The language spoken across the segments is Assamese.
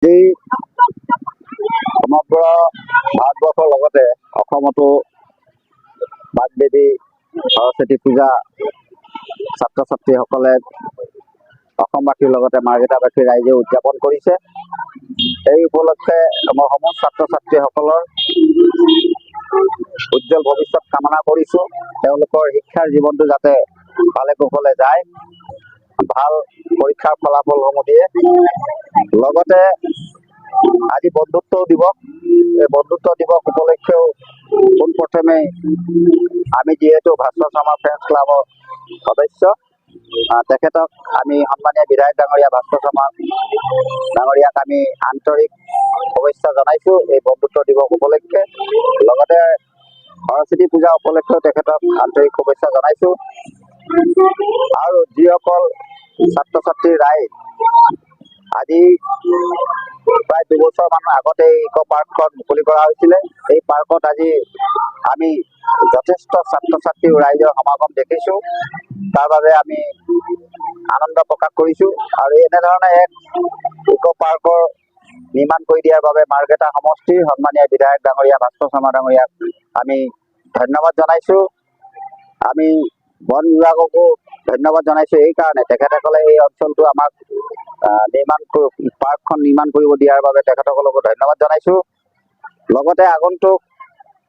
এই সমগ্ৰ ভাৰতবৰ্ষৰ লগতে অসমতো বাগদেৱী সৰস্বতী পূজা ছাত্ৰ ছাত্ৰীসকলে অসমবাসীৰ লগতে মাৰ্ঘেৰিটাবাসী ৰাইজে উদযাপন কৰিছে। এই উপলক্ষে মই সমূহ ছাত্ৰ ছাত্ৰীসকলৰ উজ্জ্বল ভৱিষ্যত কামনা কৰিছোঁ। তেওঁলোকৰ শিক্ষাৰ জীৱনটো যাতে ভালে কুশলে যায়, ভাল পৰীক্ষাৰ ফলাফলসমূহ দিয়ে। লগতে আজি বন্ধুত্ব দিৱস, এই বন্ধুত্ব দিৱস উপলক্ষেও পোনপ্ৰথমে আমি যিহেতু ভাস্কৰ শৰ্মা ফ্ৰেণ্ডছ ক্লাবৰ সদস্য, তেখেতক আমি সন্মানীয় বিধায়ক ডাঙৰীয়া ভাস্কৰ শৰ্মা ডাঙৰীয়াক আমি আন্তৰিক শুভেচ্ছা জনাইছোঁ এই বন্ধুত্ব দিৱস উপলক্ষে। লগতে সৰস্বতী পূজা উপলক্ষেও তেখেতক আন্তৰিক শুভেচ্ছা জনাইছোঁ। আৰু যিসকল ছাত্ৰ ছাত্ৰীৰ ৰাইজ আজি প্ৰায় 2 বছৰমানৰ আগতে ইক' পাৰ্কখন মুকলি কৰা হৈছিলে। এই পাৰ্কত আজি আমি যথেষ্ট ছাত্ৰ ছাত্ৰী ৰাইজৰ সমাগম দেখিছোঁ। তাৰ বাবে আমি আনন্দ প্ৰকাশ কৰিছোঁ। আৰু এনেধৰণে এক ইক' পাৰ্কৰ নিৰ্মাণ কৰি দিয়াৰ বাবে মাৰ্ঘেৰিটা সমষ্টিৰ সন্মানীয় বিধায়ক ডাঙৰীয়া ভাস্কৰ শৰ্মা ডাঙৰীয়াক আমি ধন্যবাদ জনাইছোঁ। আমি বন বিভাগকো ধন্যবাদ জনাইছোঁ এই কাৰণে, তেখেতসকলে এই অঞ্চলটো আমাক পাৰ্কখন নিৰ্মাণ কৰিব দিয়াৰ বাবে তেখেতসকলকো ধন্যবাদ জনাইছোঁ। লগতে আগন্তুক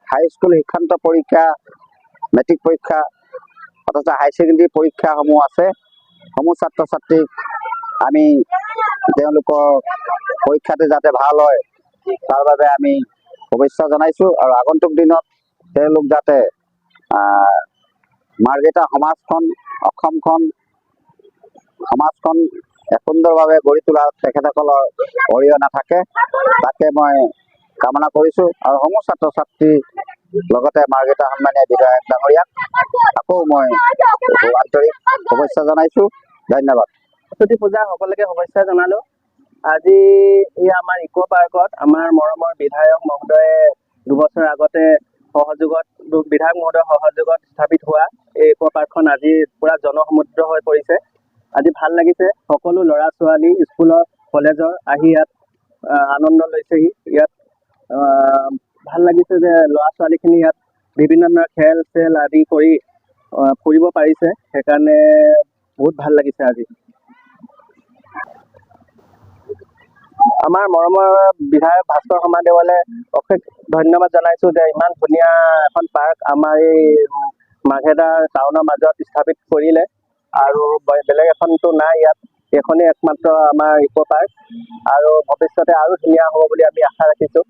হাইস্কুল শিক্ষান্ত পৰীক্ষা, মেট্ৰিক পৰীক্ষা অথবা হাই ছেকেণ্ডেৰী পৰীক্ষাসমূহ আছে। সমূহ ছাত্ৰ ছাত্ৰীক আমি তেওঁলোকৰ পৰীক্ষাটো যাতে ভাল হয় তাৰ বাবে আমি শুভেচ্ছা জনাইছোঁ। আৰু আগন্তুক দিনত তেওঁলোক যাতে মাৰ্ঘেৰিটা সমাজখন, অসমখন সমাজখন সুন্দৰভাৱে গঢ়ি তোলাত তেখেতসকলৰ অৰিহণা থাকে, তাকে মই কামনা কৰিছোঁ। আৰু সমূহ ছাত্ৰ ছাত্ৰীৰ লগতে মাৰ্ঘেৰিটা সন্মানীয় বিধায়ক ডাঙৰীয়াক আকৌ মই আন্তৰিক শুভেচ্ছা জনাইছোঁ। ধন্যবাদ। সৰস্বতী পূজা সকলোকে শুভেচ্ছা জনালোঁ। আজি এই আমাৰ ইক' পাৰ্কত আমাৰ মৰমৰ বিধায়ক মহোদয়ে 2 বছৰ আগতে বিধায়ক মহোদয়ৰ সহযোগত স্থাপিত হোৱা এই ইক' পাৰ্কখন আজি পুৰা জনসমুদ্ৰ হৈ পৰিছে। আজি ভাল লাগিছে। সকলো ল'ৰা ছোৱালী স্কুলৰ কলেজৰ আহি ইয়াত আনন্দ লৈছেহি। ইয়াত ভাল লাগিছে যে ল'ৰা ছোৱালীখিনি ইয়াত বিভিন্ন ধৰণৰ খেল চেল আদি কৰি ফুৰিব পাৰিছে। সেইকাৰণে বহুত ভাল লাগিছে আজি। আমাৰ মৰমৰ বিধায়ক ভাস্কৰ শৰ্মা দেৱালে অশেষ ধন্যবাদ জনাইছোঁ যে ইমান ধুনীয়া এখন পাৰ্ক আমাৰ এই মাৰ্ঘেৰিটা টাউনৰ মাজত স্থাপিত কৰিলে। আৰু বেলেগ এখনতো নাই, ইয়াত এইখনেই একমাত্ৰ আমাৰ ইক' পাৰ্ক। আৰু ভৱিষ্যতে আৰু ধুনীয়া হ'ব বুলি আমি আশা ৰাখিছোঁ।